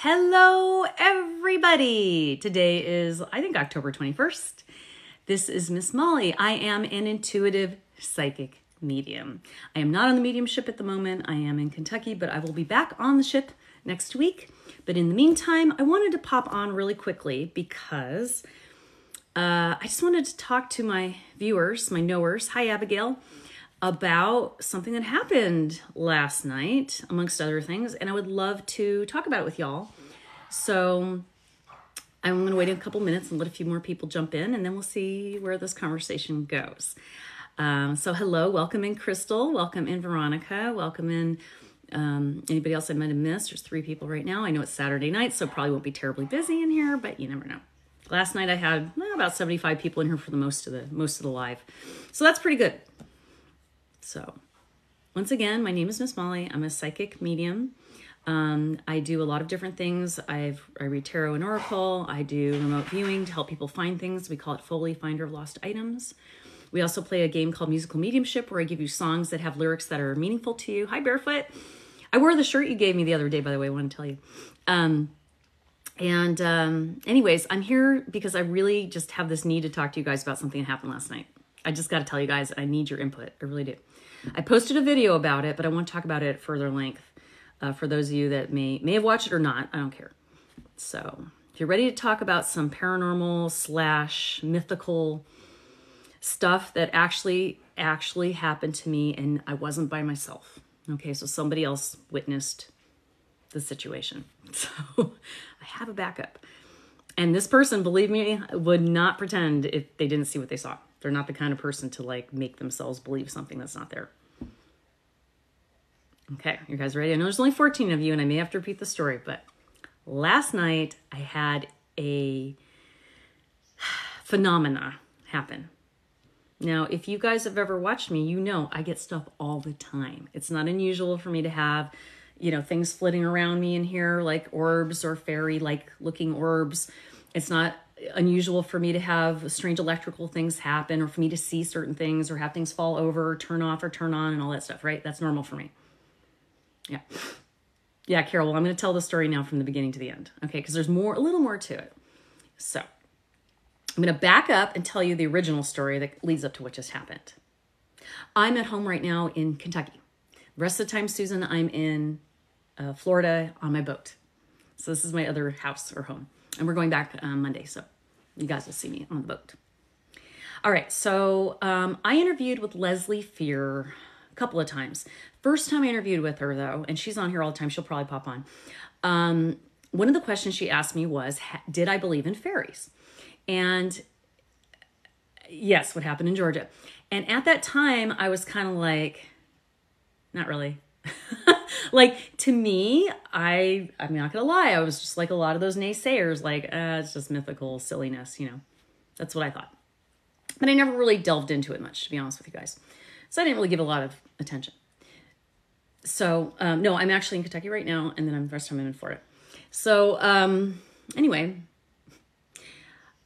Hello, everybody. Today is, I think, October 21st. This is Miss Molly. I am an intuitive psychic medium. I am not on the mediumship at the moment. I am in Kentucky, but I will be back on the ship next week. But in the meantime, I wanted to pop on really quickly because I just wanted to talk to my viewers, my knowers. Hi, Abigail. About something that happened last night, amongst other things, and I would love to talk about it with y'all. So I'm going to wait a couple minutes and let a few more people jump in, and then we'll see where this conversation goes. So hello, welcome in Crystal, welcome in Veronica, welcome in anybody else I might have missed. There's 3 people right now. I know it's Saturday night, so probably won't be terribly busy in here, but you never know. Last night I had about 75 people in here for the most of the live, so that's pretty good. So, once again, my name is Miss Molly. I'm a psychic medium. I do a lot of different things. I read tarot and oracle. I do remote viewing to help people find things. We call it Foley, Finder of Lost Items. We also play a game called Musical Mediumship, where I give you songs that have lyrics that are meaningful to you. Hi, Barefoot. I wore the shirt you gave me the other day, by the way. I want to tell you. Anyways, I'm here because I really just have this need to talk to you guys about something that happened last night. I just got to tell you guys, I need your input. I really do. I posted a video about it, but I want to talk about it at further length for those of you that may have watched it or not. I don't care. So if you're ready to talk about some paranormal / mythical stuff that actually happened to me, and I wasn't by myself. Okay, so somebody else witnessed the situation. So I have a backup. And this person, believe me, would not pretend if they didn't see what they saw. They're not the kind of person to like make themselves believe something that's not there. Okay, you guys ready? I know there's only 14 of you and I may have to repeat the story, but last night I had a phenomena happen. Now, if you guys have ever watched me, you know I get stuff all the time. It's not unusual for me to have, things flitting around me in here like orbs or fairy-like looking orbs. It's not unusual for me to have strange electrical things happen, or for me to see certain things, or have things fall over, or turn off or turn on, and all that stuff, right? That's normal for me. Yeah, Carol, well, I'm going to tell the story now from the beginning to the end, okay? Because there's a little more to it. So I'm going to back up and tell you the original story that leads up to what just happened. I'm at home right now in Kentucky. The rest of the time, Susan, I'm in Florida on my boat. So this is my other house or home. And we're going back Monday, so you guys will see me on the boat. All right, so I interviewed with Leslie Fear a couple of times. First time I interviewed with her, though, and she's on here all the time. She'll probably pop on. One of the questions she asked me was, did I believe in fairies? And yes, what happened in Georgia. And at that time, I was kind of like, not really. Like, to me, I'm not going to lie. I was just like a lot of those naysayers, like, it's just mythical silliness, That's what I thought. But I never really delved into it much, to be honest with you guys. So I didn't really give a lot of attention. So, no, I'm actually in Kentucky right now, and then the rest of the time I'm in Florida. So, anyway,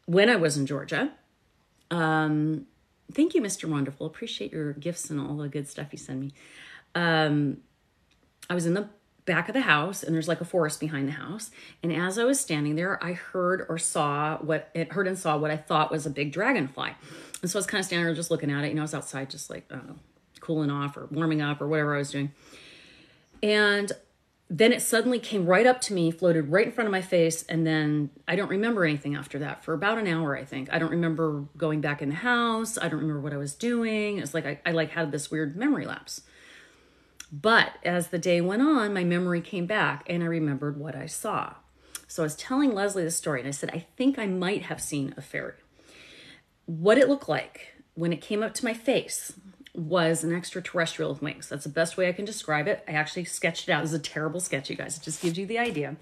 when I was in Georgia, thank you, Mr. Wonderful. Appreciate your gifts and all the good stuff you send me. I was in the back of the house, and there's like a forest behind the house. And as I was standing there, I heard and saw what I thought was a big dragonfly. And so I was kind of standing there just looking at it. I was outside just like, I don't know, cooling off or warming up or whatever I was doing. And then it suddenly came right up to me, floated right in front of my face. And then I don't remember anything after that for about an hour, I think. I don't remember going back in the house. I don't remember what I was doing. It's like I had this weird memory lapse. But as the day went on, my memory came back and I remembered what I saw. So I was telling Leslie the story and I said, I think I might have seen a fairy. What it looked like when it came up to my face was an extraterrestrial with wings. That's the best way I can describe it. I actually sketched it out. It was a terrible sketch, you guys. It just gives you the idea.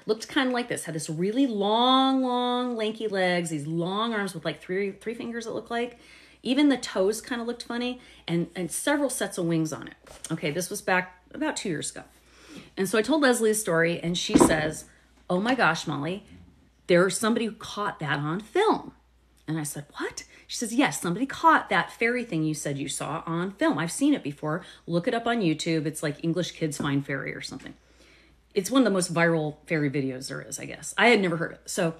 Looked kind of like this. Had this really long, lanky legs, these long arms with like three fingers it looked like. Even the toes kind of looked funny, and several sets of wings on it. Okay, this was back about 2 years ago. And so I told Leslie a story, and she says, oh my gosh, Molly, there's somebody who caught that on film. And I said, what? She says, yes, somebody caught that fairy thing you said you saw on film. I've seen it before. Look it up on YouTube. It's like English Kids Find Fairy or something. it's one of the most viral fairy videos there is, I guess. I had never heard it. So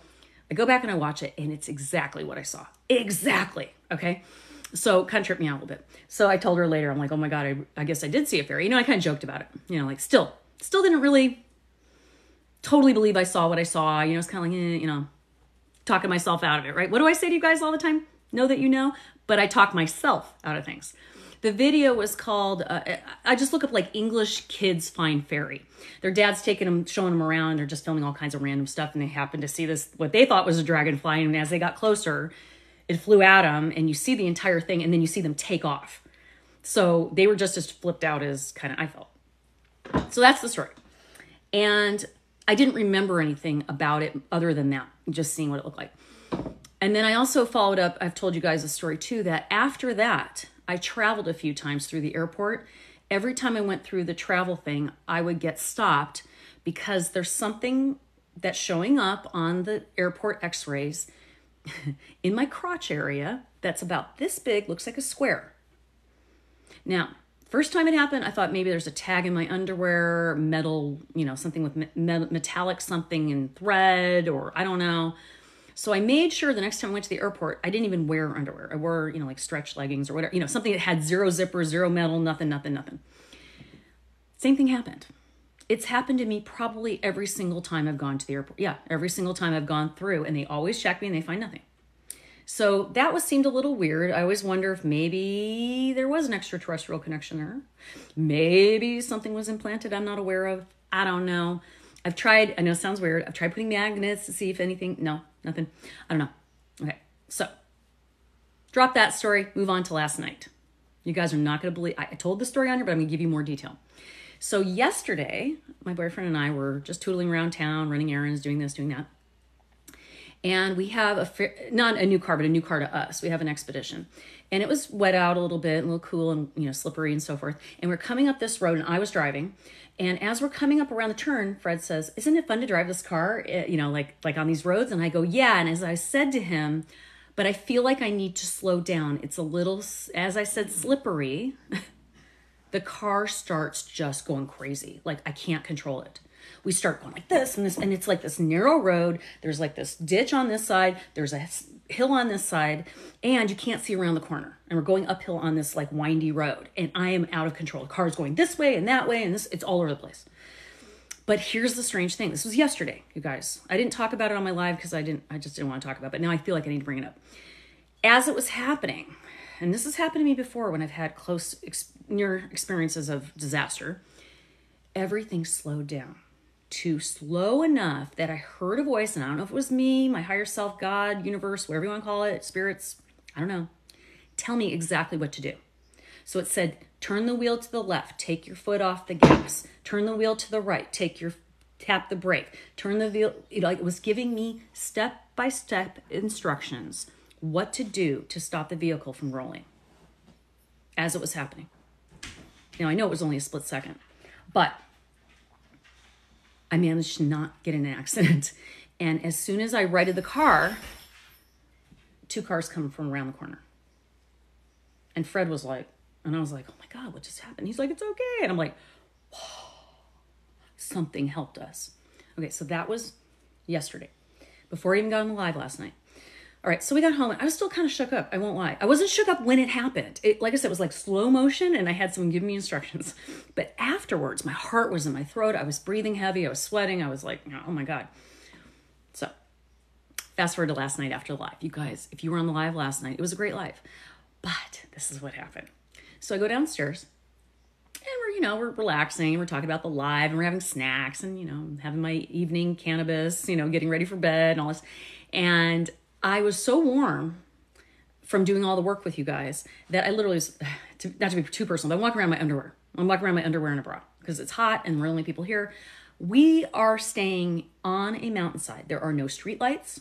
I go back and I watch it, and it's exactly what I saw. Exactly. Okay. So kind of tripped me out a little bit. So I told her later, I'm like, oh my God, I guess I did see a fairy. You know, I kind of joked about it. You know, like still didn't really totally believe I saw what I saw. You know, it's kind of like, you know, talking myself out of it, right? What do I say to you guys all the time? Know that you know, but I talk myself out of things. The video was called, I just look up like English kids find fairy. Their dad's taking them, showing them around. They're just filming all kinds of random stuff. And they happened to see this, what they thought was a dragonfly. And as they got closer, it flew at them, and you see the entire thing, and then you see them take off. So they were just as flipped out as kind of I felt. So that's the story. And I didn't remember anything about it other than that, just seeing what it looked like. And then I also followed up, I've told you guys a story too, that after that, I traveled a few times through the airport. Every time I went through the travel thing, I would get stopped because there's something that's showing up on the airport x-rays in my crotch area that's about this big, looks like a square. Now, first time it happened, I thought maybe there's a tag in my underwear, metal, you know, something with metallic something in thread, or I don't know. So I made sure the next time I went to the airport, I didn't even wear underwear. I wore, you know, like stretch leggings or whatever, you know, something that had zero zipper, zero metal, nothing. Same thing happened. It's happened to me probably every single time I've gone to the airport. Yeah, every single time I've gone through, and they always check me and they find nothing. So that seemed a little weird. I always wonder if maybe there was an extraterrestrial connection there. Maybe something was implanted I'm not aware of. I don't know. I've tried, I know it sounds weird. I've tried putting magnets to see if anything, no, nothing. I don't know. Okay, so drop that story, move on to last night. You guys are not going to believe, I told the story on here, but I'm going to give you more detail. So yesterday, my boyfriend and I were just tootling around town, running errands, doing this, doing that. And we have not a new car, but a new car to us. We have an Expedition. And it was wet out a little bit, a little cool and, you know, slippery and so forth. And we're coming up this road, and I was driving. And as we're coming up around the turn, Fred says, isn't it fun to drive this car, you know, like on these roads? And I go, yeah. And as I said to him, but I feel like I need to slow down. It's a little, as I said, slippery. The car starts just going crazy. Like I can't control it. We start going like this and this, and it's like this narrow road. There's like this ditch on this side. There's a hill on this side, and you can't see around the corner. And we're going uphill on this like windy road, and I am out of control. The car's going this way and that way, and this, it's all over the place. But here's the strange thing. This was yesterday, you guys. I didn't talk about it on my live because I just didn't want to talk about it, but now I feel like I need to bring it up. As it was happening, and this has happened to me before when I've had close near experiences of disaster, everything slowed down. To slow enough that I heard a voice, and I don't know if it was me, my higher self, God, universe, whatever you want to call it, spirits, I don't know, tell me exactly what to do. So it said, turn the wheel to the left, take your foot off the gas, turn the wheel to the right, tap the brake, turn the wheel, it was giving me step-by-step instructions, what to do to stop the vehicle from rolling as it was happening. Now, I know it was only a split second, but I managed to not get in an accident. And as soon as I righted the car, 2 cars come from around the corner. And Fred was like, and I was like, oh my God, what just happened? He's like, it's okay. And I'm like, whoa, something helped us. Okay, so that was yesterday, before I even got on the live last night. All right, so we got home. I was still kind of shook up. I won't lie. I wasn't shook up when it happened. Like I said, it was like slow motion, and I had someone give me instructions. But afterwards, my heart was in my throat. I was breathing heavy. I was sweating. I was like, oh my God. So fast forward to last night after the live. You guys, if you were on the live last night, it was a great live. But this is what happened. So I go downstairs, and we're relaxing. We're talking about the live, and we're having snacks, and, having my evening cannabis, getting ready for bed and all this. And I was so warm from doing all the work with you guys that I literally was, not to be too personal, but I'm walking around my underwear. I'm walking around my underwear and a bra because it's hot and we're only people here. We are staying on a mountainside. There are no streetlights.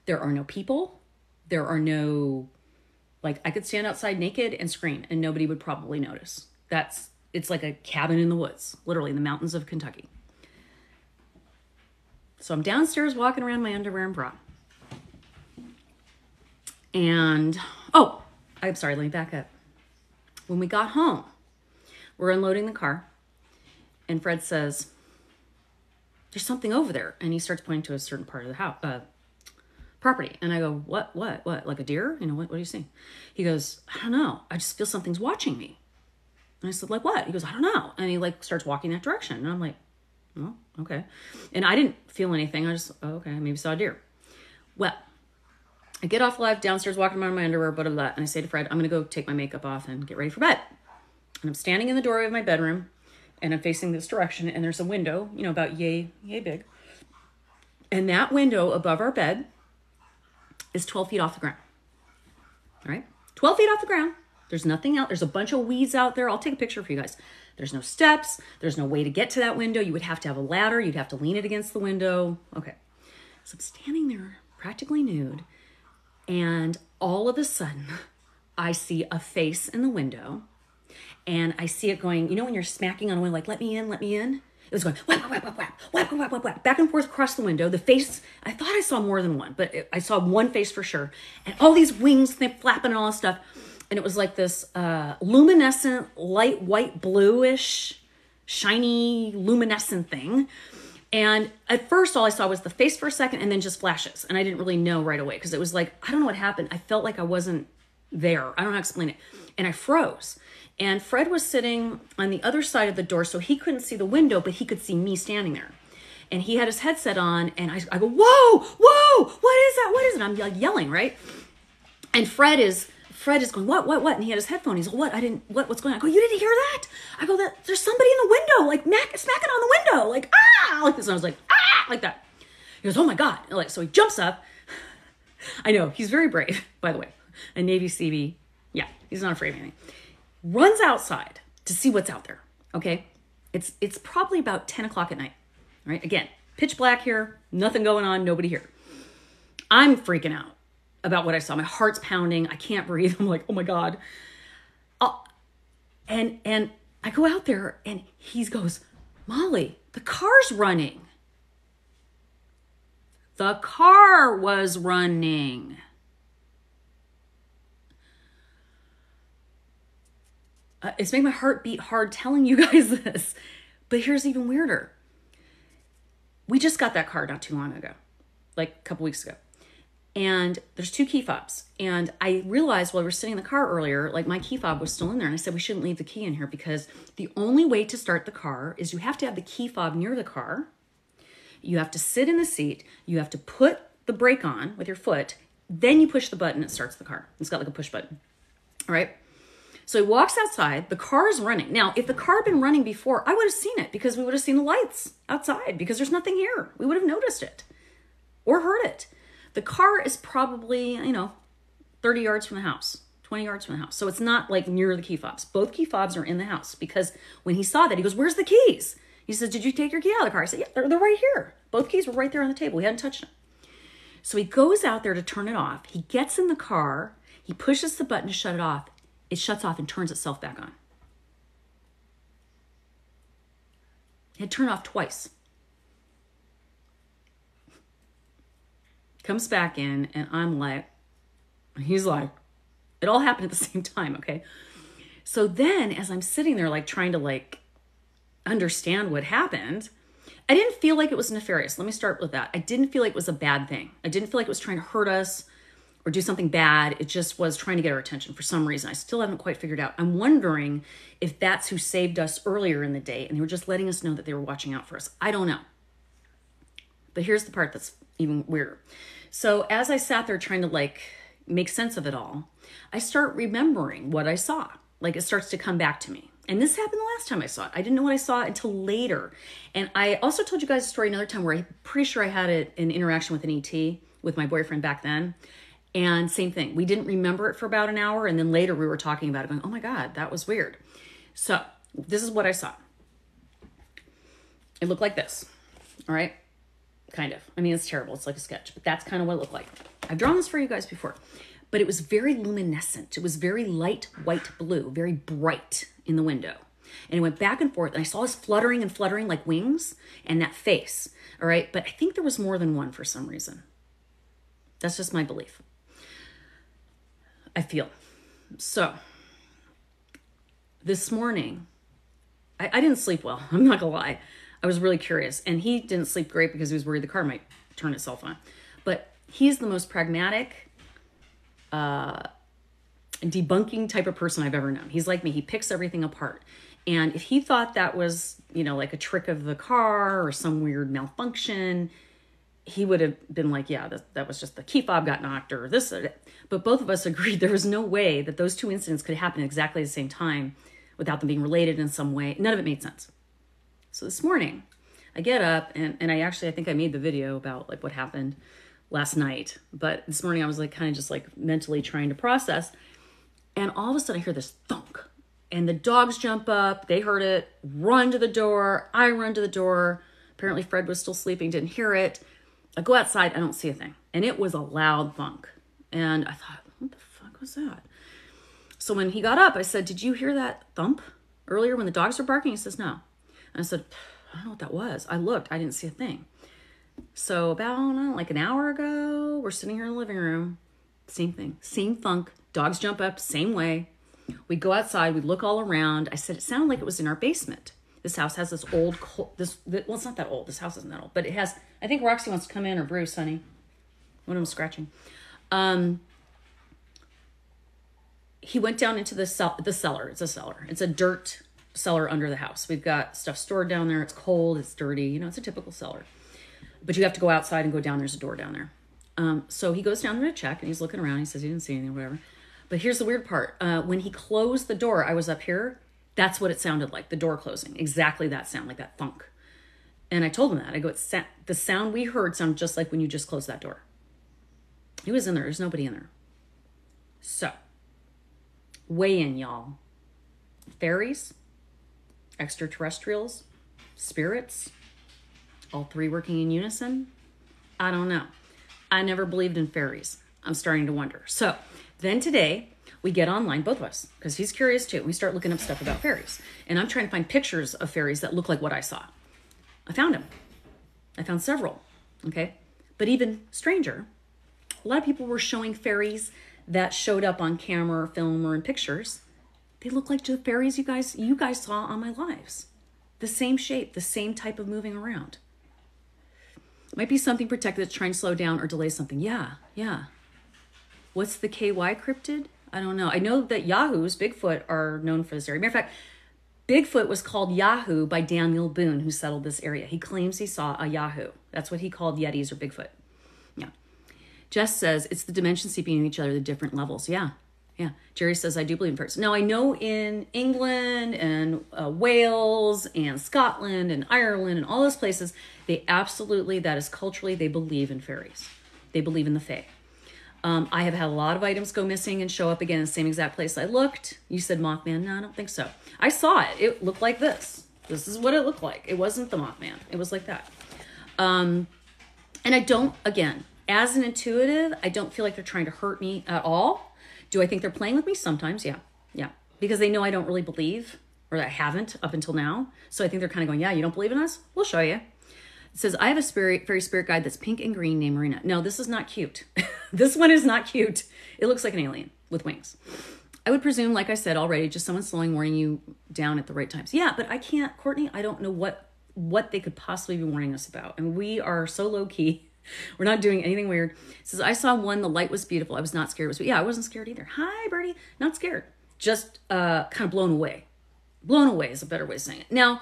There are no people. There are no, I could stand outside naked and scream and nobody would probably notice. It's like a cabin in the woods, literally in the mountains of Kentucky. So I'm downstairs walking around my underwear and bra. And, I'm sorry, let me back up. When we got home, we're unloading the car, and Fred says, there's something over there. And he starts pointing to a certain part of the house, property. And I go, what, like a deer? You know, what are you seeing? He goes, I don't know. I just feel something's watching me. And I said, like what? He goes, I don't know. And he like starts walking that direction. And I'm like, oh, okay. And I didn't feel anything. I just, oh, okay, I maybe saw a deer. Well, I get off live downstairs, walking around in my underwear, blah, blah, blah. And I say to Fred, I'm going to go take my makeup off and get ready for bed. And I'm standing in the doorway of my bedroom and I'm facing this direction. And there's a window, you know, about yay big. And that window above our bed is 12 feet off the ground. All right. 12 feet off the ground. There's nothing out. There's a bunch of weeds out there. I'll take a picture for you guys. There's no steps. There's no way to get to that window. You would have to have a ladder. You'd have to lean it against the window. Okay. So I'm standing there practically nude. And all of a sudden, I see a face in the window. And I see it going, you know, when you're smacking on a window, like, let me in, let me in. It was going whap, whap, whap, whap, whap, whap, whap, whap, back and forth across the window. The face, I thought I saw more than one, but I saw one face for sure. And all these wings flapping and all this stuff. And it was like this luminescent, light white, bluish, shiny, luminescent thing. And at first, all I saw was the face for a second and then just flashes. And I didn't really know right away because it was like, I don't know what happened. I felt like I wasn't there. I don't know how to explain it. And I froze. And Fred was sitting on the other side of the door, so he couldn't see the window, but he could see me standing there. And he had his headset on, and I go, whoa, whoa, what is that? What is it? I'm like yelling, right? And Fred is going, what? And he had his headphone. He's like, what's going on? I go, you didn't hear that? I go, there's somebody in the window, like smacking on the window, like, ah, like this. And I was like, ah, like that. He goes, oh my God. And like, so he jumps up. I know, he's very brave, by the way. A Navy Seabee. Yeah, he's not afraid of anything. Runs outside to see what's out there, okay? It's probably about 10 o'clock at night, right? Again, pitch black here, nothing going on, nobody here. I'm freaking out about what I saw. My heart's pounding. I can't breathe. I'm like, oh my God. And I go out there and he goes, Molly, the car's running. The car was running. It's making my heart beat hard telling you guys this. But here's even weirder. We just got that car not too long ago, like a couple weeks ago. And there's 2 key fobs. And I realized while we were sitting in the car earlier, like my key fob was still in there. And I said, we shouldn't leave the key in here because the only way to start the car is you have to have the key fob near the car. You have to sit in the seat. You have to put the brake on with your foot. Then you push the button, it starts the car. It's got like a push button. All right. So he walks outside, the car is running. Now, if the car had been running before, I would have seen it because we would have seen the lights outside because there's nothing here. We would have noticed it or heard it. The car is probably, 30 yards from the house, 20 yards from the house. So it's not like near the key fobs. Both key fobs are in the house because when he saw that, he goes, where's the keys? He says, did you take your key out of the car? I said, yeah, they're right here. Both keys were right there on the table. We hadn't touched them. So he goes out there to turn it off. He gets in the car. He pushes the button to shut it off. It shuts off and turns itself back on. It had turned off twice. Comes back in and I'm like, he's like, it all happened at the same time, okay? So then as I'm sitting there like trying to like understand what happened, I didn't feel like it was nefarious. Let me start with that. I didn't feel like it was a bad thing. I didn't feel like it was trying to hurt us or do something bad. It just was trying to get our attention for some reason. I still haven't quite figured out. I'm wondering if that's who saved us earlier in the day and they were just letting us know that they were watching out for us. I don't know. But here's the part that's even weirder. So as I sat there trying to like make sense of it all, I start remembering what I saw. Like it starts to come back to me. And this happened the last time I saw it. I didn't know what I saw until later. And I also told you guys a story another time where I'm pretty sure I had an interaction with an ET with my boyfriend back then. And same thing. We didn't remember it for about an hour. And then later we were talking about it going, oh my God, that was weird. So this is what I saw. It looked like this. All right. Kind of. I mean, it's terrible. It's like a sketch, but that's kind of what it looked like. I've drawn this for you guys before, but it was very luminescent. It was very light white blue, very bright in the window. And it went back and forth. And I saw this fluttering and fluttering like wings and that face. All right. But I think there was more than one for some reason. That's just my belief. I feel. So this morning, I didn't sleep well. I'm not gonna lie. I was really curious. And he didn't sleep great because he was worried the car might turn itself on. But he's the most pragmatic, debunking type of person I've ever known. He's like me. He picks everything apart. And if he thought that was, like a trick of the car or some weird malfunction, he would have been like, yeah, that was just the key fob got knocked or this or that. But both of us agreed there was no way that those two incidents could happen at exactly the same time without them being related in some way. None of it made sense. So this morning, I get up and I think I made the video about like what happened last night. But this morning I was like kind of just like mentally trying to process. And all of a sudden I hear this thunk. And the dogs jump up. They heard it. Run to the door. I run to the door. Apparently Fred was still sleeping, didn't hear it. I go outside. I don't see a thing. And it was a loud thunk. And I thought, what the fuck was that? So when he got up, I said, did you hear that thump earlier when the dogs were barking? He says, no. And I said, I don't know what that was. I looked. I didn't see a thing. So about like an hour ago, we're sitting here in the living room. Same thing. Same thunk. Dogs jump up. Same way. We go outside. We look all around. I said, it sounded like it was in our basement. This house has this old, well, it's not that old. This house isn't that old. But it has, I think Roxy wants to come in, or Bruce, honey. One of them scratching. He went down into the cellar. It's a cellar. It's a dirt cellar under the house. We've got stuff stored down there. It's cold. It's dirty. It's a typical cellar. But you have to go outside and go down. There's a door down there. So he goes down there to check, and he's looking around. He says he didn't see anything, whatever. But here's the weird part. When he closed the door, I was up here. That's what it sounded like, the door closing. Exactly that sound, like that thunk. And I told him that. I go, the sound we heard sounded just like when you just closed that door. He was in there. There's nobody in there. So, weigh in, y'all. Fairies, extraterrestrials, spirits, all three working in unison? I don't know. I never believed in fairies. I'm starting to wonder. So, then today, we get online, both of us, because he's curious too. We start looking up stuff about fairies. And I'm trying to find pictures of fairies that look like what I saw. I found them. I found several, okay? But even stranger, a lot of people were showing fairies that showed up on camera or film or in pictures. They look like the fairies you guys saw on my lives. The same shape, the same type of moving around. Might be something protected that's trying to slow down or delay something. Yeah. What's the KY cryptid? I don't know. I know that Yahoos, Bigfoot, are known for this area. Matter of fact, Bigfoot was called Yahoo by Daniel Boone, who settled this area. He claims he saw a Yahoo. That's what he called Yetis or Bigfoot. Yeah. Jess says, it's the dimensions seeping into each other, the different levels. Yeah. Jerry says, I do believe in fairies. Now, I know in England and Wales and Scotland and Ireland and all those places, they absolutely, that is culturally, they believe in fairies. They believe in the fae. I have had a lot of items go missing and show up again in the same exact place I looked. You said Mothman. No, I don't think so. I saw it. It looked like this. This is what it looked like. It wasn't the Mothman. It was like that. And I don't, again, as an intuitive, I don't feel like they're trying to hurt me at all. Do I think they're playing with me? Sometimes, yeah. Because they know I don't really believe, or I haven't up until now. So I think they're kind of going, yeah, you don't believe in us? We'll show you. It says, I have a fairy spirit guide that's pink and green named Marina. No, this is not cute. This one is not cute. It looks like an alien with wings. I would presume, like I said already, just someone slowing, warning you down at the right times. Yeah, but I can't, Courtney, I don't know what they could possibly be warning us about. And we are so low key. We're not doing anything weird. It says, I saw one, the light was beautiful. I was not scared. Yeah, I wasn't scared either. Hi, Birdie. Not scared. Just kind of blown away. Blown away is a better way of saying it. Now,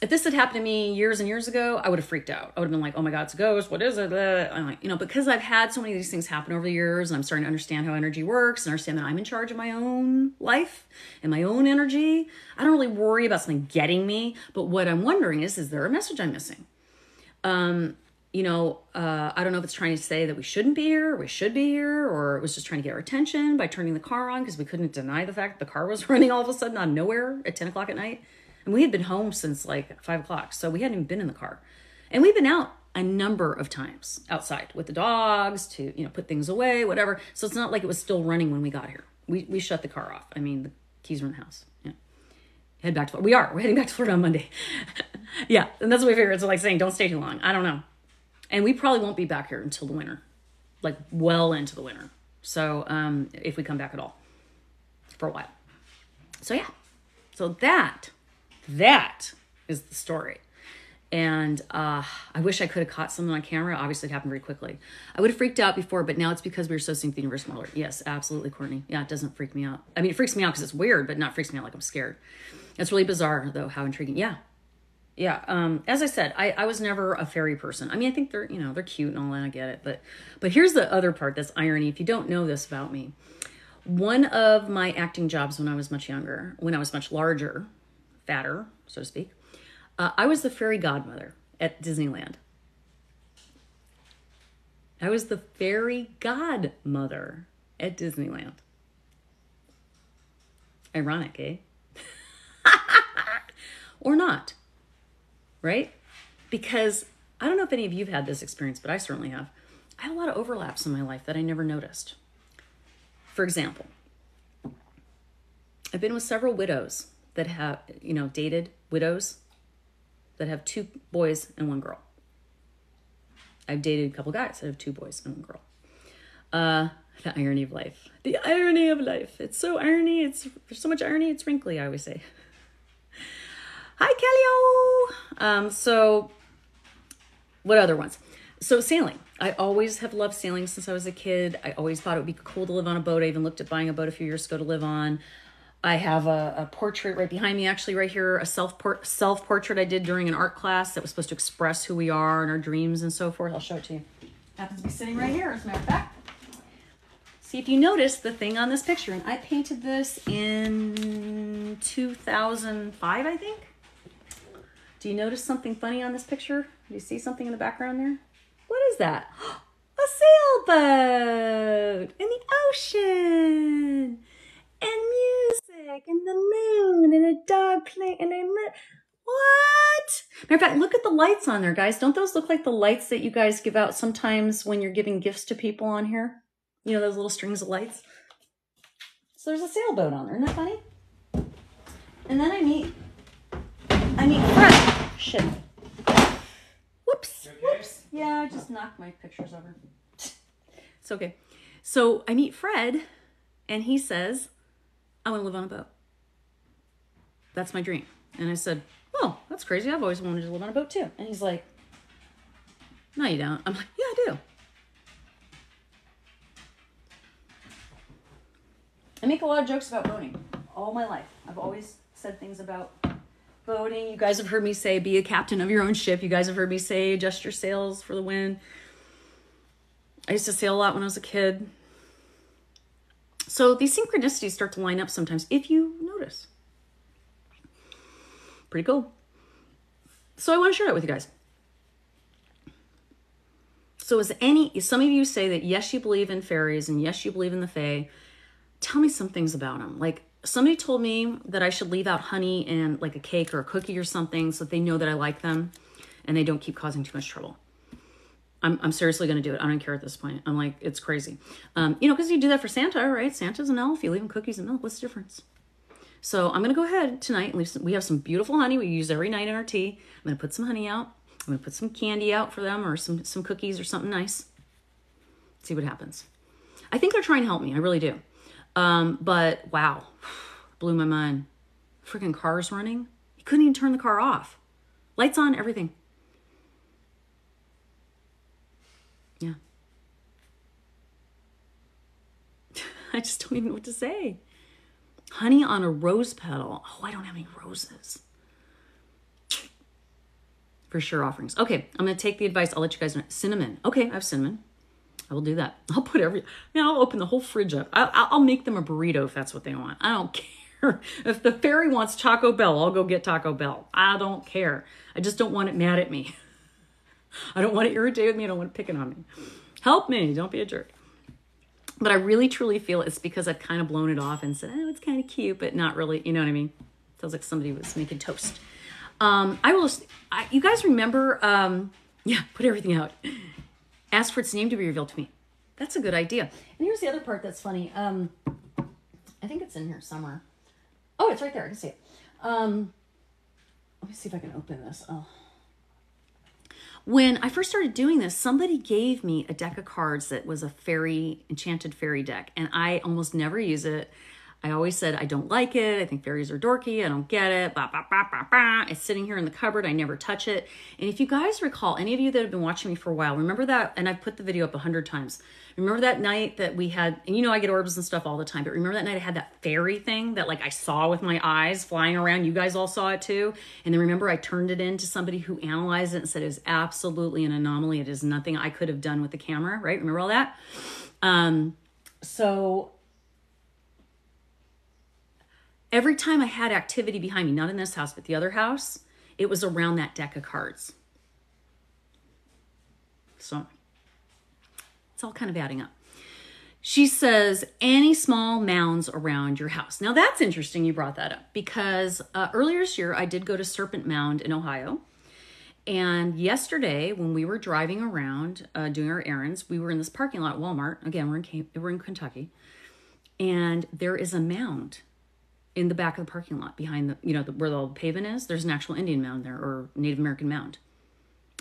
if this had happened to me years and years ago, I would have freaked out. I would have been like, oh my God, it's a ghost. What is it? I'm like, because I've had so many of these things happen over the years, and I'm starting to understand how energy works and understand that I'm in charge of my own life and my own energy. I don't really worry about something getting me. But what I'm wondering is there a message I'm missing? I don't know if it's trying to say that we shouldn't be here, or we should be here, or it was just trying to get our attention by turning the car on because we couldn't deny the fact that the car was running all of a sudden out of nowhere at 10 o'clock at night. And we had been home since like 5 o'clock. So we hadn't even been in the car. And we've been out a number of times outside with the dogs to, put things away, whatever. So it's not like it was still running when we got here. We shut the car off. I mean, the keys were in the house. Yeah. Head back to Florida. We're heading back to Florida on Monday. Yeah. And that's what we figured. It's like saying, don't stay too long. I don't know. And we probably won't be back here until the winter, like well into the winter. So if we come back at all for a while. So yeah. So that is the story. And I wish I could have caught something on camera. Obviously, it happened very quickly. I would have freaked out before, but now it's because we were so synced with the Universal Alert. Yes, absolutely, Courtney. Yeah, it doesn't freak me out. I mean, it freaks me out because it's weird, but not freaks me out like I'm scared. It's really bizarre, though, how intriguing. Yeah. Yeah. As I said, I was never a fairy person. I mean, I think they're, you know, they're cute and all that. I get it. But here's the other part that's irony. If you don't know this about me, one of my acting jobs when I was much younger, when I was much larger, fatter, so to speak, I was the fairy godmother at Disneyland. I was the fairy godmother at Disneyland. Ironic, eh? Or not, right? Because I don't know if any of you have had this experience, but I certainly have. I have a lot of overlaps in my life that I never noticed. For example, I've been with several widows that have, you know, dated widows that have 2 boys and 1 girl. I've dated a couple guys that have 2 boys and 1 girl. The irony of life. The irony of life. It's so irony. There's so much irony. It's wrinkly, I always say. Hi, Kellyo. So what other ones? So sailing. I always have loved sailing since I was a kid. I always thought it would be cool to live on a boat. I even looked at buying a boat a few years ago to live on. I have a portrait right behind me, actually right here, a self-portrait I did during an art class that was supposed to express who we are and our dreams and so forth. I'll show it to you. Happens to be sitting right here, as a matter of fact. See if you notice the thing on this picture. And I painted this in 2005, I think. Do you notice something funny on this picture? Do you see something in the background there? What is that? A sailboat in the ocean. And music, and the moon, and a dog playing, and what? Matter of fact, look at the lights on there, guys. Don't those look like the lights that you guys give out sometimes when you're giving gifts to people on here? You know, those little strings of lights? So there's a sailboat on there. Isn't that funny? And then I meet Fred. Shit. Whoops. Okay? Whoops. Yeah, I just knocked my pictures over. It's okay. So I meet Fred, and he says, I want to live on a boat. That's my dream. And I said, well, that's crazy. I've always wanted to live on a boat too. And he's like, no, you don't. I'm like, yeah, I do. I make a lot of jokes about boating all my life. I've always said things about boating. You guys have heard me say, be a captain of your own ship. You guys have heard me say, adjust your sails for the wind. I used to sail a lot when I was a kid. So these synchronicities start to line up sometimes, if you notice. Pretty cool. So I want to share that with you guys. So some of you say that yes, you believe in fairies and yes, you believe in the fae. Tell me some things about them. Like somebody told me that I should leave out honey and like a cake or a cookie or something so that they know that I like them and they don't keep causing too much trouble. I'm seriously going to do it. I don't care at this point. I'm like, it's crazy. You know, because you do that for Santa, right? Santa's an elf. You leave him cookies and milk. What's the difference? So I'm going to go ahead tonight. We have some beautiful honey we use every night in our tea. I'm going to put some honey out. I'm going to put some candy out for them or some cookies or something nice. See what happens. I think they're trying to help me. I really do. But wow, blew my mind. Freaking car's running. You couldn't even turn the car off. Lights on, everything. Yeah. I just don't even know what to say. Honey on a rose petal. Oh, I don't have any roses. For sure offerings. Okay, I'm going to take the advice. I'll let you guys know. Cinnamon. Okay, I have cinnamon. I will do that. I'll put I'll open the whole fridge up. I'll make them a burrito if that's what they want. I don't care. If the fairy wants Taco Bell, I'll go get Taco Bell. I don't care. I just don't want it mad at me. I don't want it irritated with me. I don't want it picking on me. Help me. Don't be a jerk. But I really, truly feel it's because I've kind of blown it off and said, oh, it's kind of cute, but not really. You know what I mean? Feels like somebody was making toast. You guys remember, put everything out. Ask for its name to be revealed to me. That's a good idea. And here's the other part that's funny. I think it's in here somewhere. Oh, it's right there. I can see it. Let me see if I can open this. Oh. When I first started doing this, somebody gave me a deck of cards that was a enchanted fairy deck, and I almost never use it. I always said, I don't like it. I think fairies are dorky. I don't get it. Bah, bah, bah, bah, bah. It's sitting here in the cupboard. I never touch it. And if you guys recall, any of you that have been watching me for a while, remember that, and I've put the video up 100 times. Remember that night that we had, and you know I get orbs and stuff all the time, but remember that night I had that fairy thing that like I saw with my eyes flying around? You guys all saw it too. And then remember I turned it in to somebody who analyzed it and said it is absolutely an anomaly. It is nothing I could have done with the camera, right? Remember all that? So every time I had activity behind me, not in this house, but the other house, it was around that deck of cards. So it's all kind of adding up. She says, any small mounds around your house. Now that's interesting you brought that up because earlier this year I did go to Serpent Mound in Ohio. And yesterday when we were driving around doing our errands, we were in this parking lot at Walmart. Again, we're in Kentucky. And there is a mound in the back of the parking lot behind where the old pavement is. There's an actual Indian mound there, or Native American mound.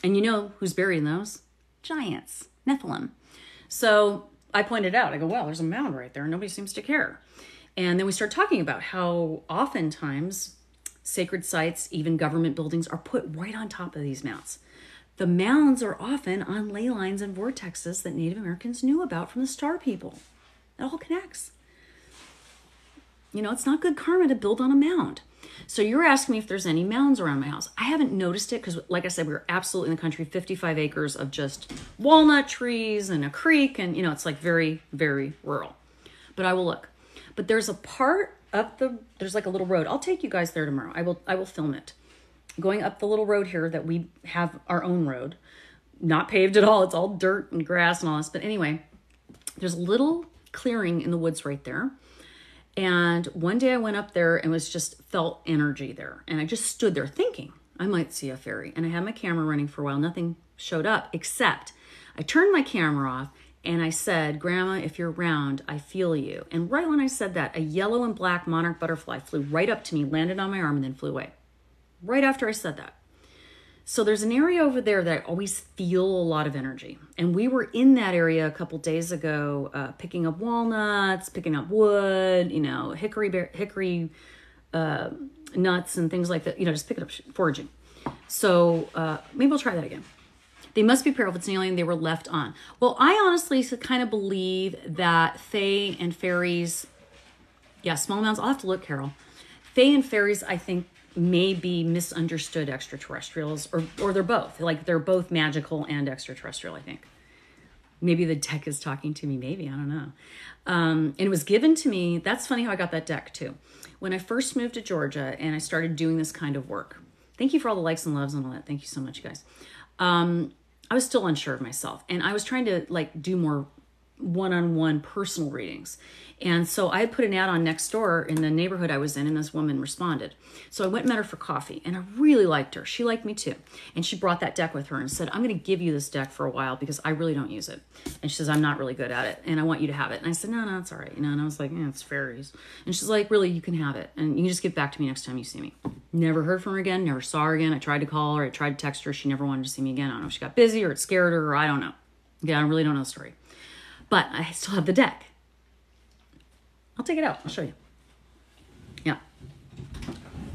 And you know who's buried in those? Giants, Nephilim. So I pointed out, I go, well, there's a mound right there. Nobody seems to care. And then we start talking about how oftentimes sacred sites, even government buildings, are put right on top of these mounds. The mounds are often on ley lines and vortexes that Native Americans knew about from the Star People. It all connects. You know, it's not good karma to build on a mound. So you're asking me if there's any mounds around my house. I haven't noticed it because, like I said, we're absolutely in the country, 55 acres of just walnut trees and a creek. And, you know, it's like very, very rural. But I will look. But there's a part up there's like a little road. I'll take you guys there tomorrow. I will film it. Going up the little road here that we have our own road. Not paved at all. It's all dirt and grass and all this. But anyway, there's a little clearing in the woods right there. And one day I went up there and felt energy there. And I just stood there thinking I might see a fairy. And I had my camera running for a while. Nothing showed up except I turned my camera off and I said, Grandma, if you're around, I feel you. And right when I said that, a yellow and black monarch butterfly flew right up to me, landed on my arm, and then flew away. Right after I said that. So there's an area over there that I always feel a lot of energy. And we were in that area a couple days ago, picking up walnuts, picking up wood, you know, hickory nuts and things like that, you know, just picking up foraging. So maybe we'll try that again. They must be feral if it's an alien they were left on. Well, I honestly kind of believe that Fae and fairies, yeah, small mounds, I'll have to look, Carol. Fae and fairies, I think, may be misunderstood extraterrestrials, or they're both. Like, they're both magical and extraterrestrial, I think. Maybe the deck is talking to me, maybe, I don't know. And it was given to me, that's funny how I got that deck too. When I first moved to Georgia and I started doing this kind of work. Thank you for all the likes and loves and all that. Thank you so much, you guys. I was still unsure of myself, and I was trying to like do more one-on-one personal readings. And so I had put an ad on next door in the neighborhood I was in, and this woman responded. So I went and met her for coffee, and I really liked her. She liked me too. And she brought that deck with her and said, I'm going to give you this deck for a while because I really don't use it. And she says, I'm not really good at it, and I want you to have it. And I said, no, it's all right. You know, and I was like, it's fairies. And she's like, really, you can have it. And you can just get back to me next time you see me. Never heard from her again, never saw her again. I tried to call her, I tried to text her. She never wanted to see me again. I don't know if she got busy or it scared her, or I don't know. Yeah, I really don't know the story. But I still have the deck. I'll take it out. I'll show you. Yeah.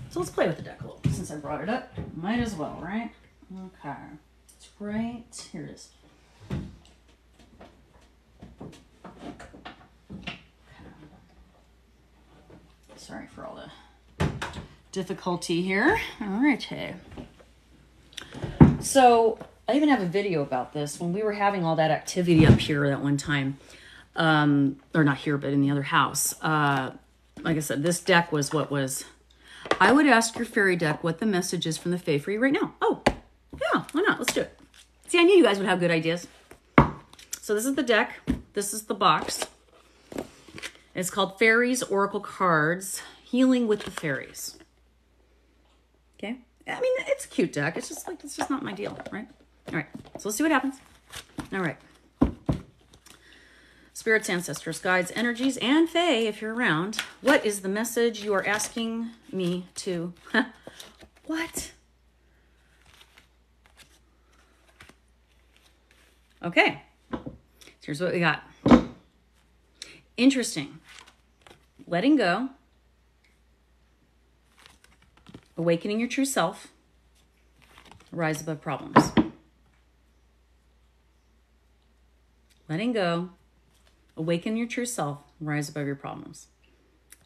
So let's play with the deck a little. Since I brought it up, might as well, right? Okay. It's right. Here it is. Okay. Sorry for all the difficulty here. All right. Hey. So I even have a video about this. When we were having all that activity up here that one time, or not here, but in the other house. Like I said, this deck was what was. I would ask your fairy deck what the message is from the Fae for you right now. Oh, yeah, why not? Let's do it. See, I knew you guys would have good ideas. So this is the deck. This is the box. It's called Fairies Oracle Cards, Healing with the Fairies. Okay. I mean, it's a cute deck. It's just not my deal, right? All right. So let's see what happens. All right. Spirits, ancestors, guides, energies, and Fae, if you're around. What is the message you are asking me to... What? Okay. Here's what we got. Interesting. letting go, awakening your true self, rise above problems. Letting go, awaken your true self, rise above your problems.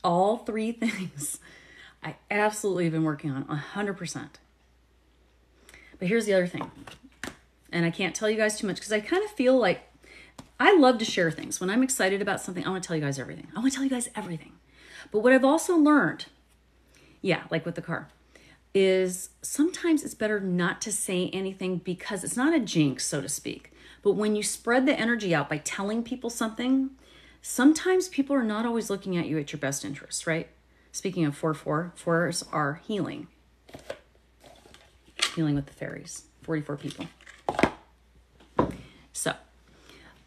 All three things I absolutely have been working on 100%. But here's the other thing. And I can't tell you guys too much because I kind of feel like I love to share things. When I'm excited about something, I want to tell you guys everything. I want to tell you guys everything. But what I've also learned, yeah, like with the car, is sometimes it's better not to say anything because it's not a jinx, so to speak. But when you spread the energy out by telling people something, sometimes people are not always looking at you at your best interest, right? Speaking of 4/4, fours are healing. Healing with the fairies, 44 people. So,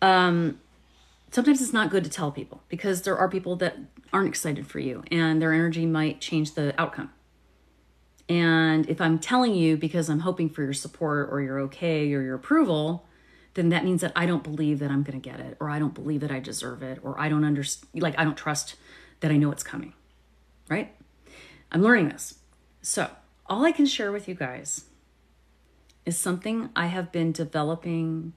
sometimes it's not good to tell people because there are people that aren't excited for you and their energy might change the outcome. And if I'm telling you because I'm hoping for your support or your okay or your approval, then that means that I don't believe that I'm going to get it, or I don't believe that I deserve it, or I don't understand, like I don't trust that I know it's coming, right? I'm learning this. So all I can share with you guys is something I have been developing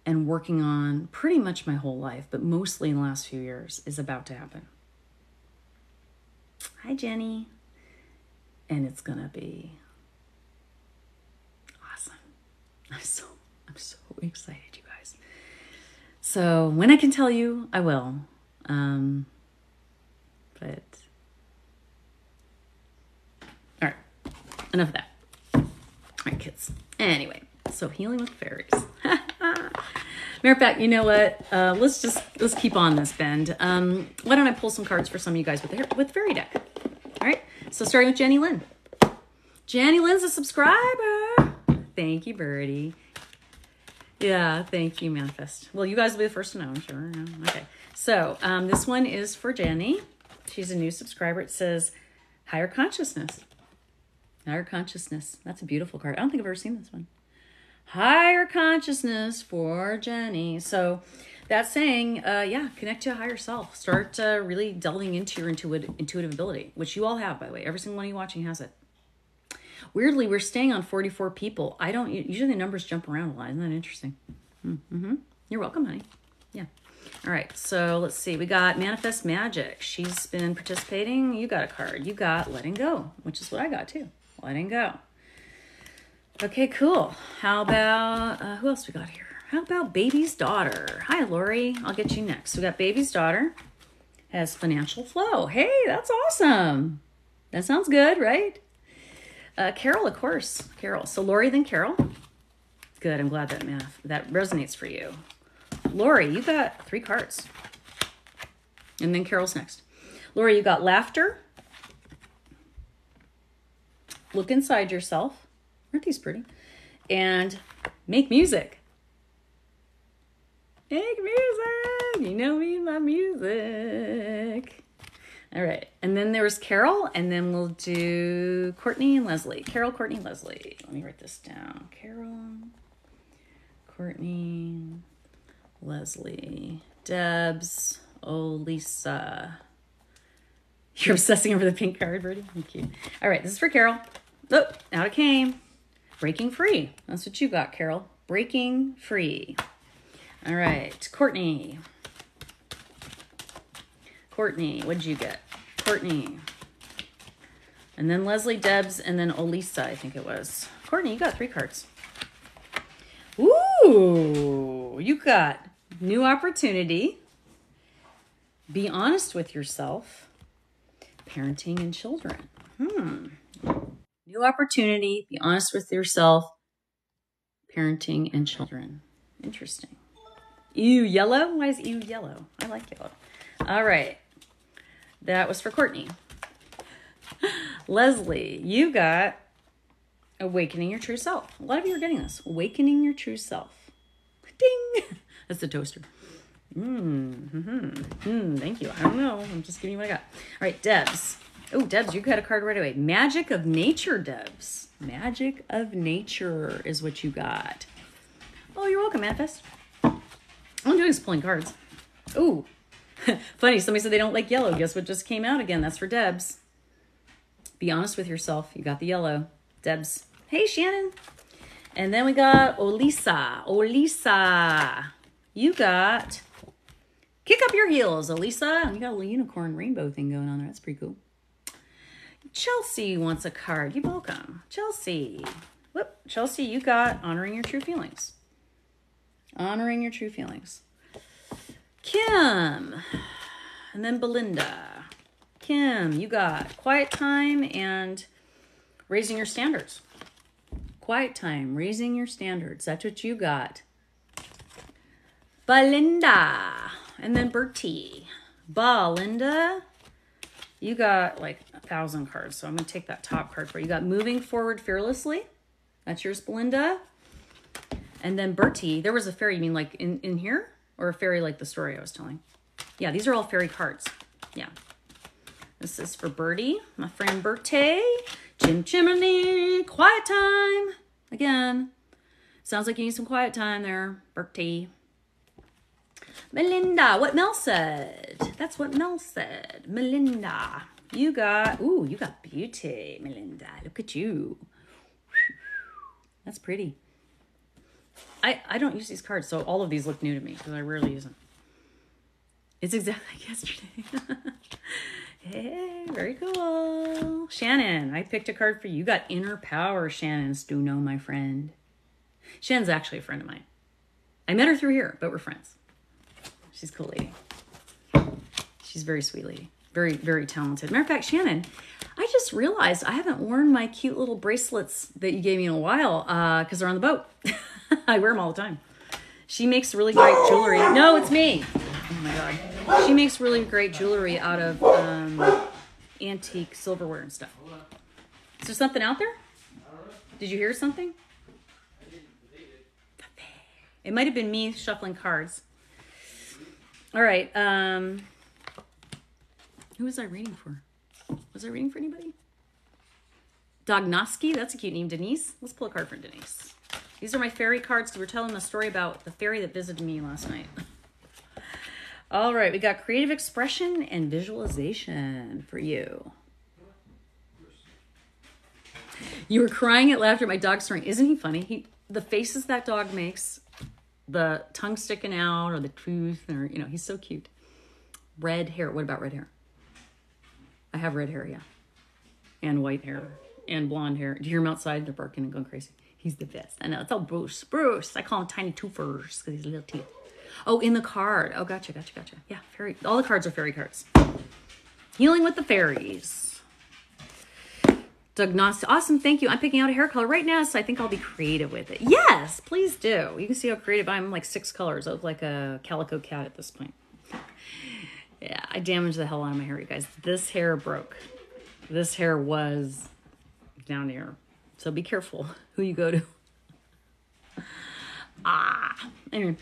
and working on pretty much my whole life, but mostly in the last few years, is about to happen. Hi, Jenny. And it's gonna be awesome. I'm so excited, you guys. So when I can tell you, I will. But all right, enough of that. All right, kids. Anyway, so healing with fairies. Matter of fact, you know what? Let's keep on this bend. Why don't I pull some cards for some of you guys with fairy deck? All right. So starting with Jenny Lynn. Jenny Lynn's a subscriber. Thank you, Birdie. Yeah, thank you, Manifest. Well, you guys will be the first to know, I'm sure. Okay. So this one is for Jenny. She's a new subscriber. It says higher consciousness. Higher consciousness. That's a beautiful card. I don't think I've ever seen this one. Higher consciousness for Jenny. So that's saying, yeah, connect to a higher self. Start really delving into your intuitive ability, which you all have, by the way. Every single one of you watching has it. Weirdly, we're staying on 44 people. Usually the numbers jump around a lot. Isn't that interesting? Mm-hmm. You're welcome, honey. Yeah. All right. So let's see. We got Manifest Magic. She's been participating. You got a card. You got Letting Go, which is what I got too. Letting Go. Okay, cool. How about, who else we got here? How about Baby's Daughter? Hi, Lori. I'll get you next. We got Baby's Daughter. Has financial flow. Hey, that's awesome. That sounds good, right? Carol, of course. Carol. So Lori, then Carol. Good. I'm glad that resonates for you. Lori, you got 3 cards. And then Carol's next. Lori, you got Laughter. Look inside yourself. Aren't these pretty? And Make Music. Make music. You know me, my music. All right. And then there's Carol. And then we'll do Courtney and Leslie. Carol, Courtney, Leslie. Let me write this down. Carol, Courtney, Leslie, Debs, Lisa. You're obsessing over the pink card, Birdie. Thank you. All right. This is for Carol. Oh, out it came. Breaking Free. That's what you got, Carol. Breaking Free. All right. Courtney. Courtney, what did you get? Courtney. And then Leslie, Debs, and then Olisa, I think it was. Courtney, you got 3 cards. Ooh, you got New Opportunity. Be Honest with Yourself. Parenting and Children. New Opportunity. Be Honest with Yourself. Parenting and Children. Interesting. Ew, yellow? Why is ew yellow? I like yellow. All right. That was for Courtney. Leslie, you got Awakening Your True Self. A lot of you are getting this. Awakening Your True Self. Ding! That's the toaster. Thank you. I don't know. I'm just giving you what I got. All right, Debs. Oh, Debs, you got a card right away. Magic of Nature, Debs. Magic of Nature is what you got. Oh, you're welcome, Manifest. All I'm doing is pulling cards. Oh, Funny, somebody said they don't like yellow. Guess what just came out again? That's for Debs. Be honest with yourself. You got the yellow. Debs. Hey, Shannon. And then we got Olisa. Olisa. You got Kick Up Your Heels, Olisa. You got a little unicorn rainbow thing going on there. That's pretty cool. Chelsea wants a card. You're welcome. Chelsea. Whoop. Chelsea, you got Honoring Your True Feelings. Honoring Your True Feelings. Kim. And then Belinda. Kim, you got Quiet Time and Raising Your Standards. Quiet Time, Raising Your Standards. That's what you got. Belinda. And then Bertie. Belinda. You got like 1,000 cards, so I'm going to take that top card for you. You got Moving Forward Fearlessly. That's yours, Belinda. And then Bertie. There was a fairy, you mean like in here? Or a fairy like the story I was telling? Yeah, these are all fairy cards. Yeah. This is for Bertie, my friend Bertie. Chim Chimney, Quiet Time. Again, sounds like you need some quiet time there, Bertie. Melinda, what Mel said. That's what Mel said. Melinda, you got beauty, Melinda. Look at you. That's pretty. I don't use these cards, so all of these look new to me because I rarely use them. It's exactly like yesterday. Hey, very cool. Shannon, I picked a card for you. You got Inner Power, Shannon Stuno, my friend. Shannon's actually a friend of mine. I met her through here, but we're friends. She's a cool lady. She's a very sweet lady. Very, very talented. Matter of fact, Shannon, I just realized I haven't worn my cute little bracelets that you gave me in a while because they're on the boat. I wear them all the time. She makes really great jewelry. No, it's me. Oh my God. She makes really great jewelry out of antique silverware and stuff. Is there something out there? Did you hear something? It might have been me shuffling cards. All right. Who was I reading for? Was I reading for anybody? Dognoski. That's a cute name. Denise. Let's pull a card for Denise. These are my fairy cards because we're telling the story about the fairy that visited me last night. All right. We got creative expression and visualization for you. You were crying at laughter at my dog snoring. Isn't he funny? The faces that dog makes, the tongue sticking out or the tooth, or, you know, he's so cute. Red hair. What about red hair? I have red hair, yeah. And white hair and blonde hair. Do you hear him outside? They're barking and going crazy. He's the best. I know. It's all Bruce. Bruce. I call him Tiny Twofers because he's little teeth. Oh, in the card. Oh, gotcha. Yeah, fairy. All the cards are fairy cards. Healing with the Fairies. Diagnostic. Awesome. Thank you. I'm picking out a hair color right now, so I think I'll be creative with it. Yes, please do. You can see how creative I am. Like 6 colors. I look like a calico cat at this point. Yeah, I damaged the hell out of my hair, you guys. This hair broke. This hair was down here. So be careful who you go to. Anyway.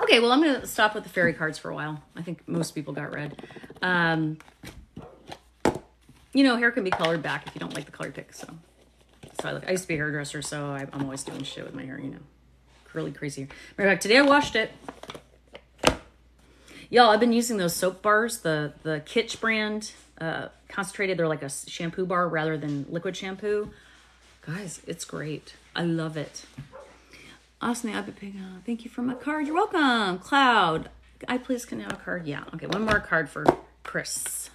Okay, well, I'm going to stop with the fairy cards for a while. I think most people got red. You know, hair can be colored back if you don't like the color pick. So I used to be a hairdresser, so I'm always doing shit with my hair, you know. Curly, crazy hair. Matter of fact, today I washed it. Y'all, I've been using those soap bars, the Kitsch brand, concentrated. They're like a shampoo bar rather than liquid shampoo. Guys, it's great. I love it. Awesome. I've been picking up. Thank you for my card. You're welcome. Cloud. I please can I have a card? Yeah. Okay, one more card for Chris.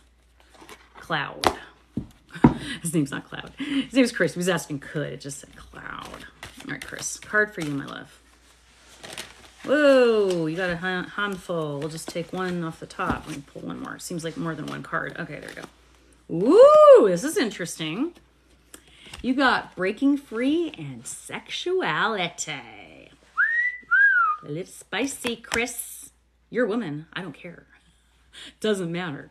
Cloud. His name's not Cloud. His name's Chris. He was asking could. It just said Cloud. All right, Chris. Card for you, my love. Whoa, you got a handful. We'll just take one off the top. Let me pull one more. It seems like more than one card. Okay, there we go. Ooh, this is interesting. You got Breaking Free and Sexuality. A little spicy, Chris. You're a woman. I don't care. Doesn't matter.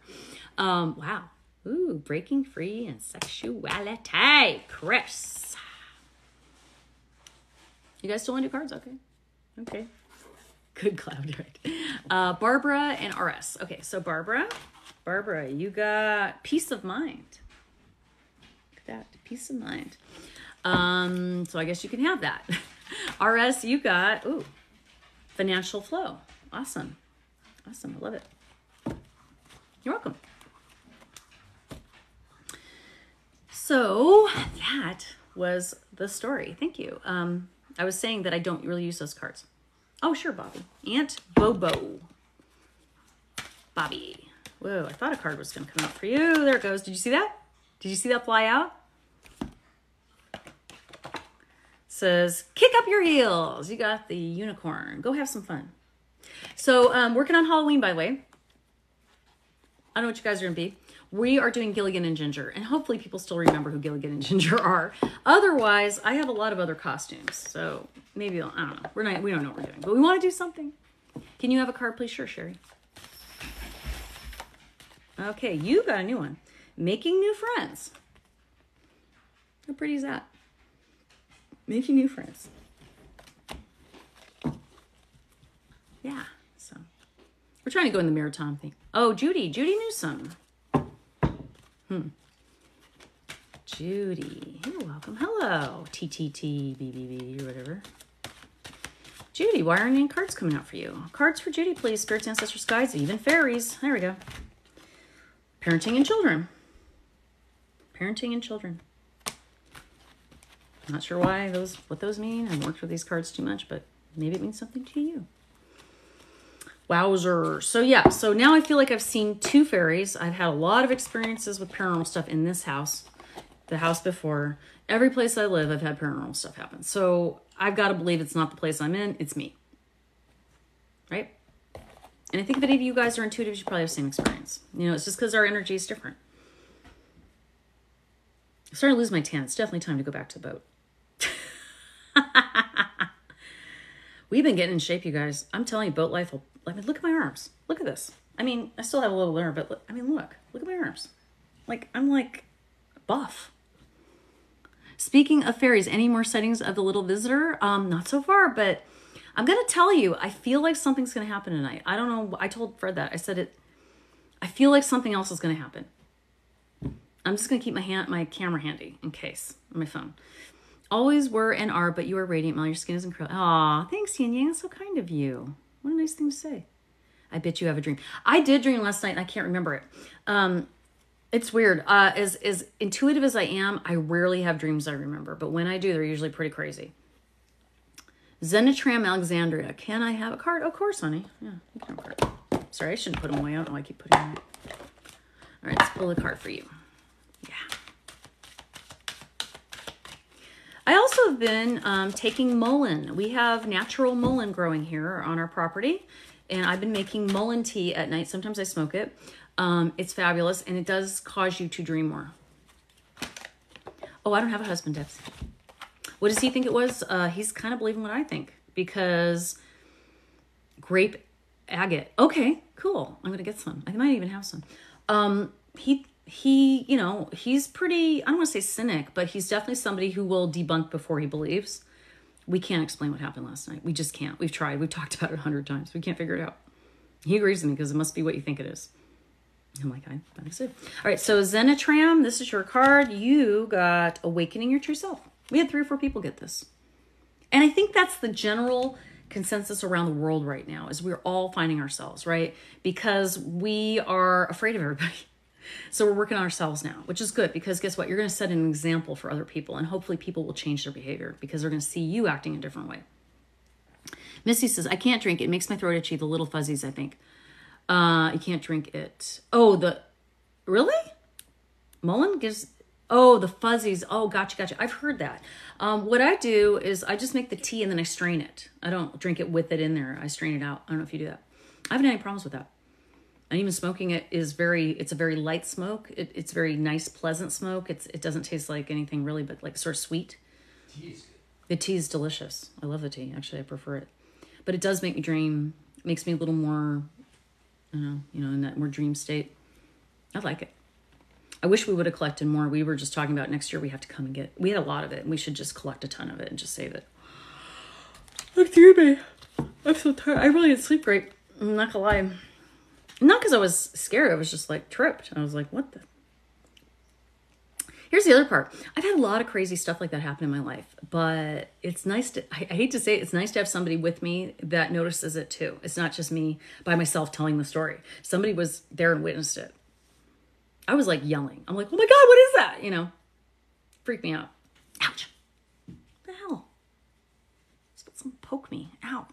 Wow. Ooh, Breaking Free and Sexuality. Chris. You guys still want to do cards? Okay. Okay. Good, Cloud, right? Barbara and RS. Okay, so Barbara, you got Peace of Mind. Look at that, peace of mind. So I guess you can have that. RS, you got, Financial Flow. Awesome. I love it. You're welcome. So that was the story. Thank you. I was saying that I don't really use those cards. Oh, sure, Bobby. Aunt Bobo. Bobby. Whoa, I thought a card was going to come out for you. There it goes. Did you see that? Did you see that fly out? Says, kick up your heels. You got the unicorn. Go have some fun. So, working on Halloween, by the way. I don't know what you guys are going to be. We are doing Gilligan and Ginger, and hopefully people still remember who Gilligan and Ginger are. Otherwise, I have a lot of other costumes, so maybe, I don't know. We don't know what we're doing, but we want to do something. Can you have a card, please? Sure, Sherry. Okay, you got a new one. Making new friends. How pretty is that? Making new friends. Yeah, so we're trying to go in the Maritime thing. Oh, Judy Newsom. Judy, you're welcome. Hello, TTT, or whatever. Judy, why aren't any cards coming out for you? Cards for Judy, please. Spirits, ancestors, guides, even fairies. There we go. Parenting and children. Parenting and children. Not sure what those mean. I haven't worked with these cards too much, but maybe it means something to you. Wowzer. So yeah, so now I feel like I've seen 2 fairies. I've had a lot of experiences with paranormal stuff in this house, the house before. Every place I live, I've had paranormal stuff happen. So I've got to believe it's not the place I'm in, it's me. Right? And I think if any of you guys are intuitive, you probably have the same experience. You know, it's just because our energy is different. I'm starting to lose my tan. It's definitely time to go back to the boat. We've been getting in shape, you guys. I'm telling you, boat life will... I mean, look at my arms. Look at this. I mean, I still have a little there, but look, I mean, look at my arms. Like, I'm like buff. Speaking of fairies, any more sightings of the little visitor? Not so far, but I'm going to tell you, I feel like something's going to happen tonight. I don't know. I told Fred that. I said it. I feel like something else is going to happen. I'm just going to keep my camera handy in case on my phone. Always were and are, but you are radiant, Mel. Your skin is incredible. Aw, thanks, Yin Yang. That's so kind of you. What a nice thing to say. I bet you have a dream. I did dream last night, and I can't remember it. It's weird. As intuitive as I am, I rarely have dreams I remember. But when I do, they're usually pretty crazy. Zenitram Alexandria. Can I have a card? Of course, honey. Yeah, you can have a card. Sorry, I shouldn't put them away. I don't know why I keep putting them away. All right, let's pull a card for you. Yeah. I also have been taking mullein. We have natural mullein growing here on our property, and I've been making mullein tea at night. Sometimes I smoke it. It's fabulous, and it does cause you to dream more. Oh, I don't have a husband, Debs. What does he think it was? He's kind of believing what I think, because grape agate. Okay, cool. I'm going to get some. I might even have some. He, you know, he's pretty, I don't want to say cynic, but he's definitely somebody who will debunk before he believes. We can't explain what happened last night. We just can't. We've tried. We've talked about it 100 times. We can't figure it out. He agrees with me because it must be what you think it is. I'm like, I think so. All right, so Zenitram, this is your card. You got Awakening Your True Self. We had 3 or 4 people get this. And I think that's the general consensus around the world right now, is we're all finding ourselves, right? Because we are afraid of everybody. So we're working on ourselves now, which is good, because guess what? You're going to set an example for other people, and hopefully people will change their behavior because they're going to see you acting a different way. Missy says, I can't drink. It makes my throat itchy. The little fuzzies, I think. You can't drink it. Oh, really? Mullein gives, oh, the fuzzies. Oh, gotcha. I've heard that. What I do is I just make the tea and then I strain it. I don't drink it with it in there. I strain it out. I don't know if you do that. I haven't had any problems with that. And even smoking it is it's a very light smoke. It's very nice, pleasant smoke. It doesn't taste like anything really, but like sort of sweet. Tea is good. The tea is delicious. I love the tea. Actually, I prefer it. But it does make me dream. It makes me a little more, in that more dream state. I like it. I wish we would have collected more. We were just talking about next year we have to come and we had a lot of it, and we should just collect a ton of it and just save it. Excuse me. I'm so tired. I really didn't sleep great. I'm not gonna lie. Not because I was scared. I was just like tripped. I was like, what the? Here's the other part. I've had a lot of crazy stuff like that happen in my life, but it's nice to, I hate to say it, it's nice to have somebody with me that notices it too. It's not just me by myself telling the story. Somebody was there and witnessed it. I was like yelling. I'm like, oh my God, what is that? You know, freaked me out. Ouch. What the hell? Someone poke me. Ow.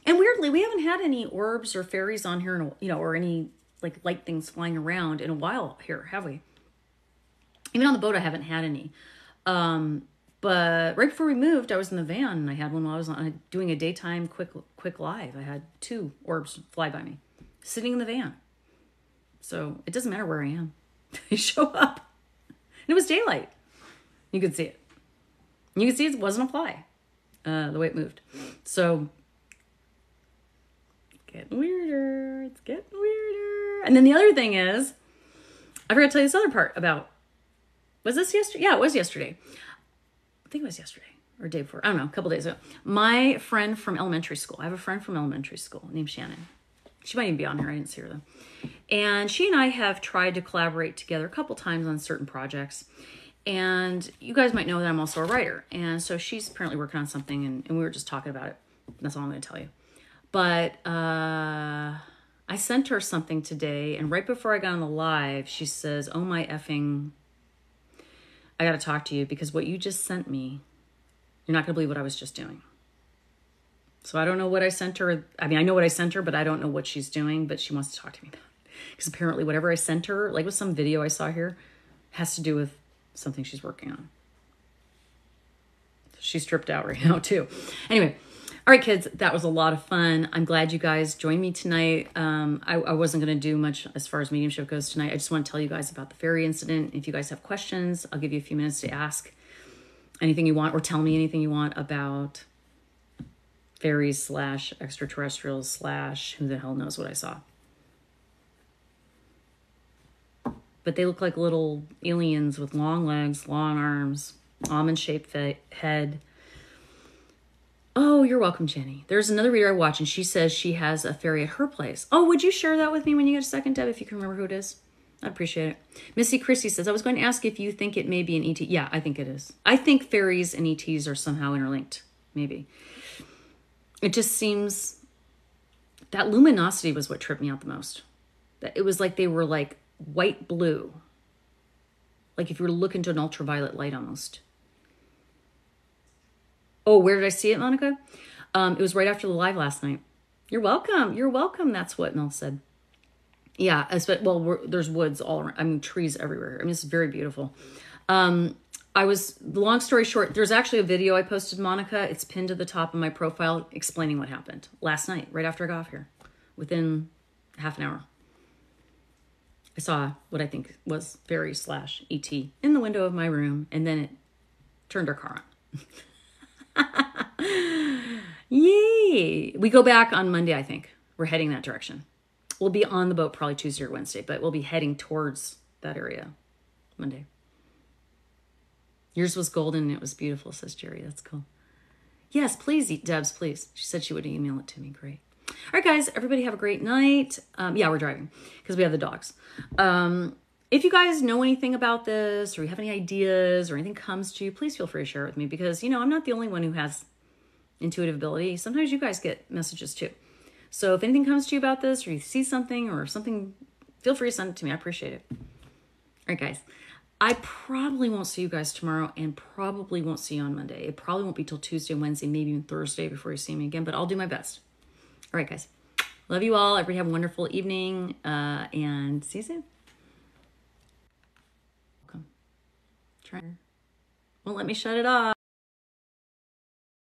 And weirdly, we haven't had any orbs or fairies on here, in a, or any like light things flying around in a while here, have we? Even on the boat, I haven't had any. But right before we moved, I was in the van and I had one while I was doing a daytime quick live. I had 2 orbs fly by me, sitting in the van. So it doesn't matter where I am. They show up. And it was daylight. You could see it. You could see it wasn't a fly, the way it moved. So getting weirder. It's getting weirder. And then the other thing is, I forgot to tell you this other part about, was this yesterday? Yeah, it was yesterday. I think it was yesterday or day before. I don't know, a couple days ago. My friend from elementary school. I have a friend from elementary school named Shannon. She might even be on here. I didn't see her though. And she and I have tried to collaborate together a couple times on certain projects. And you guys might know that I'm also a writer. And so she's apparently working on something and we were just talking about it. That's all I'm going to tell you. But I sent her something today, and right before I got on the live, she says, oh my effing, I got to talk to you because what you just sent me, you're not going to believe what I was just doing. So I don't know what I sent her. I mean, I know what I sent her, but I don't know what she's doing, but she wants to talk to me about it. Because apparently whatever I sent her, like with some video I saw here, has to do with something she's working on. She's tripped out right now too. Anyway. All right, kids, that was a lot of fun. I'm glad you guys joined me tonight. I wasn't going to do much as far as mediumship goes tonight. I just want to tell you guys about the fairy incident. If you guys have questions, I'll give you a few minutes to ask anything you want or tell me anything you want about fairies / extraterrestrials / who the hell knows what I saw. But they look like little aliens with long legs, long arms, almond-shaped head. Oh, you're welcome, Jenny. There's another reader I watch, and she says she has a fairy at her place. Oh, would you share that with me when you get a second, Deb, if you can remember who it is? I'd appreciate it. Missy Christie says, I was going to ask if you think it may be an ET. Yeah, I think it is. I think fairies and ETs are somehow interlinked, maybe. It just seems... That luminosity was what tripped me out the most. It was like they were like white blue. Like if you were to look into an ultraviolet light almost. Oh, where did I see it, Monica? It was right after the live last night. You're welcome. You're welcome. That's what Mel said. Yeah. Well, there's woods all around. I mean, trees everywhere. I mean, it's very beautiful. Long story short, there's actually a video I posted, Monica. It's pinned to the top of my profile explaining what happened last night, right after I got off here. Within half an hour. I saw what I think was fairy / ET in the window of my room, and then it turned our car on. Yay! We go back on Monday, I think. We're heading that direction. We'll be on the boat probably Tuesday or Wednesday, but we'll be heading towards that area Monday. Yours was golden and it was beautiful, says Jerry. That's cool. Yes, please, Debs, please. She said she would email it to me. Great. All right, guys, everybody have a great night. Yeah, we're driving because we have the dogs. If you guys know anything about this or you have any ideas or anything comes to you, please feel free to share it with me because, I'm not the only one who has intuitive ability. Sometimes you guys get messages too. So if anything comes to you about this or you see something or something, feel free to send it to me. I appreciate it. All right, guys. I probably won't see you guys tomorrow and probably won't see you on Monday. It probably won't be till Tuesday, Wednesday, maybe even Thursday before you see me again, but I'll do my best. All right, guys. Love you all. Everybody have a wonderful evening and see you soon. Won't let me shut it off.